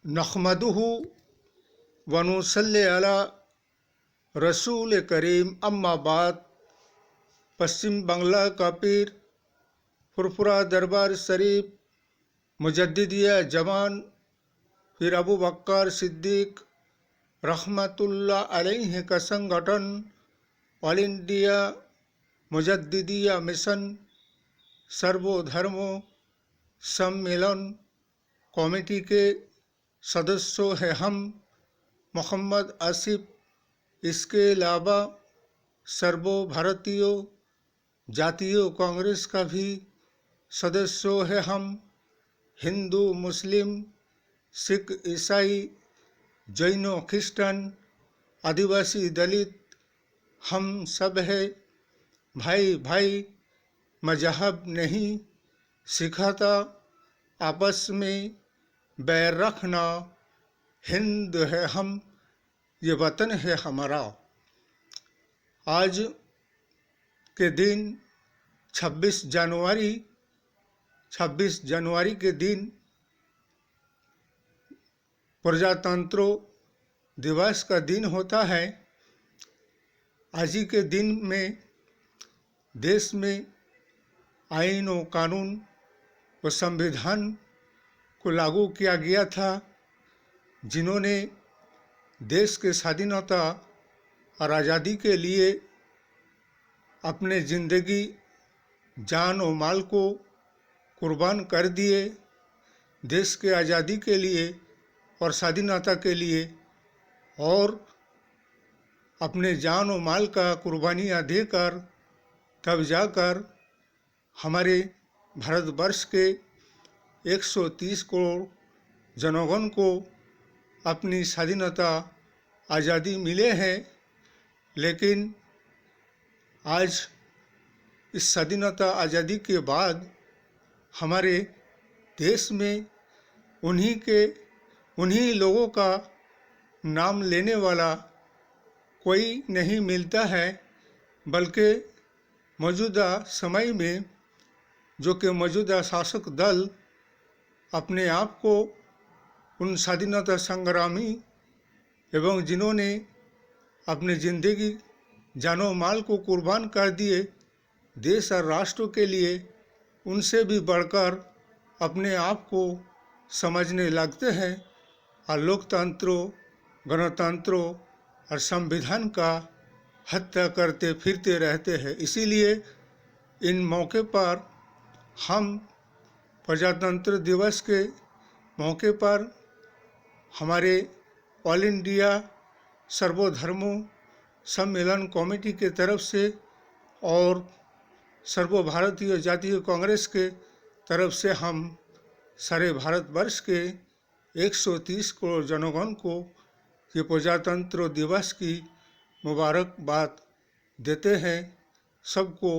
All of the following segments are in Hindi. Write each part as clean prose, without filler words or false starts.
नहमदुहु व नुसल्ली अला रसूल करीम अम्मा बाद। पश्चिम बंगला का पीर फुरफुरा दरबार शरीफ मुजद्दिदिया जमान फिर अबू बकर सिद्दीक रहमतुल्लाह अलैहि का संगठन ऑल इंडिया मुजद्दिदिया मिशन सर्वधर्म सम्मेलन कमेटी के सदस्यों हैं हम मोहम्मद आसिफ। इसके अलावा सर्व भारतीय जातीय कांग्रेस का भी सदस्यों हैं हम। हिंदू मुस्लिम सिख ईसाई जैन क्रिश्चन आदिवासी दलित हम सब है भाई भाई। मजहब नहीं सिखाता आपस में बैर रखना। हिंद है हम, ये वतन है हमारा। आज के दिन 26 जनवरी के दिन प्रजातंत्र दिवस का दिन होता है। आज ही के दिन में देश में आईन और कानून और संविधान को लागू किया गया था, जिन्होंने देश के स्वाधीनता और आज़ादी के लिए अपने ज़िंदगी जान और माल को कुर्बान कर दिए। देश के आज़ादी के लिए और स्वाधीनता के लिए, और अपने जान और माल का कुर्बानियाँ देकर तब जाकर हमारे भारतवर्ष के 130 करोड़ जनगण को अपनी स्वाधीनता आज़ादी मिले हैं। लेकिन आज इस स्वाधीनता आज़ादी के बाद हमारे देश में उन्हीं लोगों का नाम लेने वाला कोई नहीं मिलता है, बल्कि मौजूदा समय में जो कि मौजूदा शासक दल अपने आप को उन स्वाधीनता संग्रामी एवं जिन्होंने अपनी ज़िंदगी जानो माल को कुर्बान कर दिए देश और राष्ट्र के लिए, उनसे भी बढ़कर अपने आप को समझने लगते हैं और लोकतंत्र गणतंत्र और संविधान का हत्या करते फिरते रहते हैं। इसीलिए इन मौके पर हम प्रजातंत्र दिवस के मौके पर हमारे ऑल इंडिया सर्वधर्म सम्मेलन कमेटी के तरफ से और सर्व भारतीय जातीय कांग्रेस के तरफ से हम सारे भारतवर्ष के 130 करोड़ जनगण को ये प्रजातंत्र दिवस की मुबारकबाद देते हैं। सबको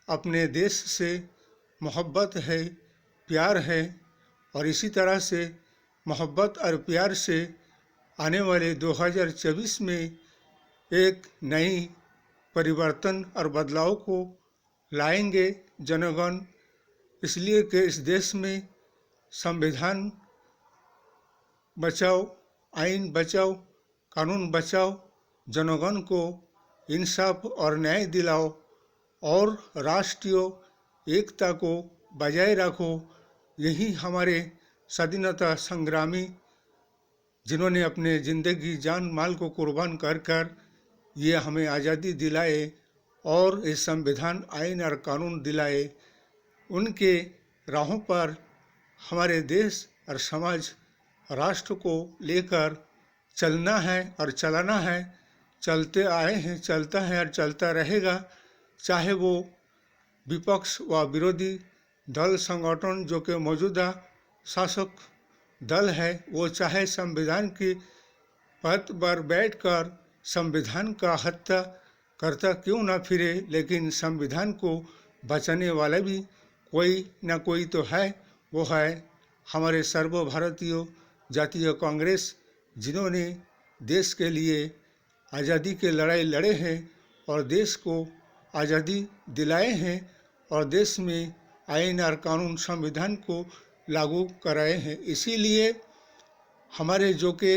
अपने देश से मोहब्बत है, प्यार है, और इसी तरह से मोहब्बत और प्यार से आने वाले 2024 में एक नई परिवर्तन और बदलाव को लाएंगे जनगण। इसलिए कि इस देश में संविधान बचाओ, आइन बचाओ, कानून बचाओ, जनगण को इंसाफ और न्याय दिलाओ और राष्ट्रीय एकता को बजाय रखो। यही हमारे स्वाधीनता संग्रामी जिन्होंने अपने ज़िंदगी जान माल को कुर्बान कर कर ये हमें आज़ादी दिलाए और इस संविधान आइन और कानून दिलाए, उनके राहों पर हमारे देश और समाज राष्ट्र को लेकर चलना है और चलाना है। चलते आए हैं, चलता है और चलता रहेगा, चाहे वो विपक्ष व विरोधी दल संगठन जो कि मौजूदा शासक दल है, वो चाहे संविधान की पद पर बैठकर संविधान का हत्या करता क्यों ना फिरे, लेकिन संविधान को बचाने वाला भी कोई ना कोई तो है। वो है हमारे सर्व भारतीय जातीय कांग्रेस, जिन्होंने देश के लिए आज़ादी की लड़ाई लड़े हैं और देश को आज़ादी दिलाए हैं और देश में आइन और कानून संविधान को लागू कराए हैं। इसीलिए हमारे जो कि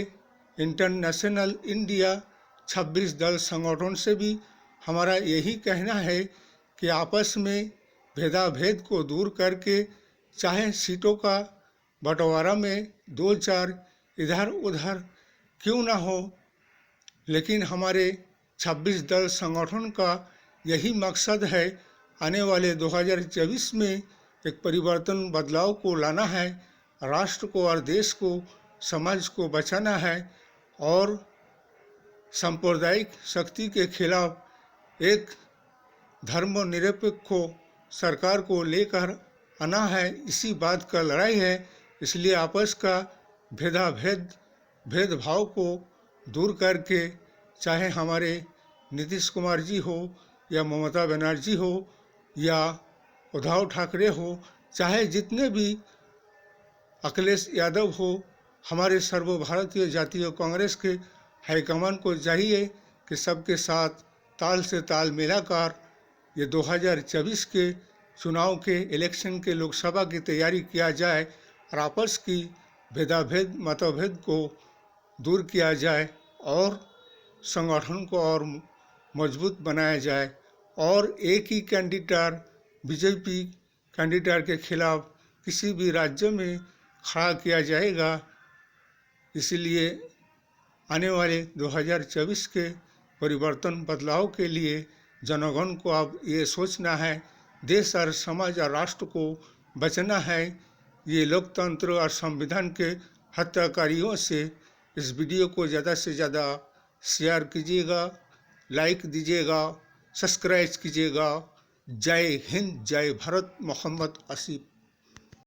इंटरनेशनल इंडिया 26 दल संगठन से भी हमारा यही कहना है कि आपस में भेदाभेद को दूर करके चाहे सीटों का बंटवारा में 2-4 इधर उधर क्यों ना हो, लेकिन हमारे 26 दल संगठन का यही मकसद है आने वाले 2024 में एक परिवर्तन बदलाव को लाना है, राष्ट्र को और देश को समाज को बचाना है और सांप्रदायिक शक्ति के खिलाफ एक धर्मनिरपेक्ष सरकार को लेकर आना है। इसी बात का लड़ाई है। इसलिए आपस का भेदभाव को दूर करके चाहे हमारे नीतीश कुमार जी हो या ममता बनर्जी हो या उद्धव ठाकरे हो, चाहे जितने भी अखिलेश यादव हो, हमारे सर्वभारतीय जातीय कांग्रेस के हाईकमान को चाहिए कि सबके साथ ताल से ताल मिलाकर ये 2024 के चुनाव के इलेक्शन के लोकसभा की तैयारी किया जाए और आपस की मतभेद को दूर किया जाए और संगठन को और मजबूत बनाया जाए और एक ही कैंडिडेट बीजेपी कैंडिडेट के खिलाफ किसी भी राज्य में खड़ा किया जाएगा। इसलिए आने वाले 2024 के परिवर्तन बदलाव के लिए जनगण को अब ये सोचना है, देश और समाज और राष्ट्र को बचना है। ये लोकतंत्र और संविधान के हत्याकारियों से इस वीडियो को ज़्यादा से ज़्यादा शेयर कीजिएगा, लाइक दीजिएगा, सब्सक्राइब कीजिएगा। जय हिंद, जय भारत। मोहम्मद आसिफ।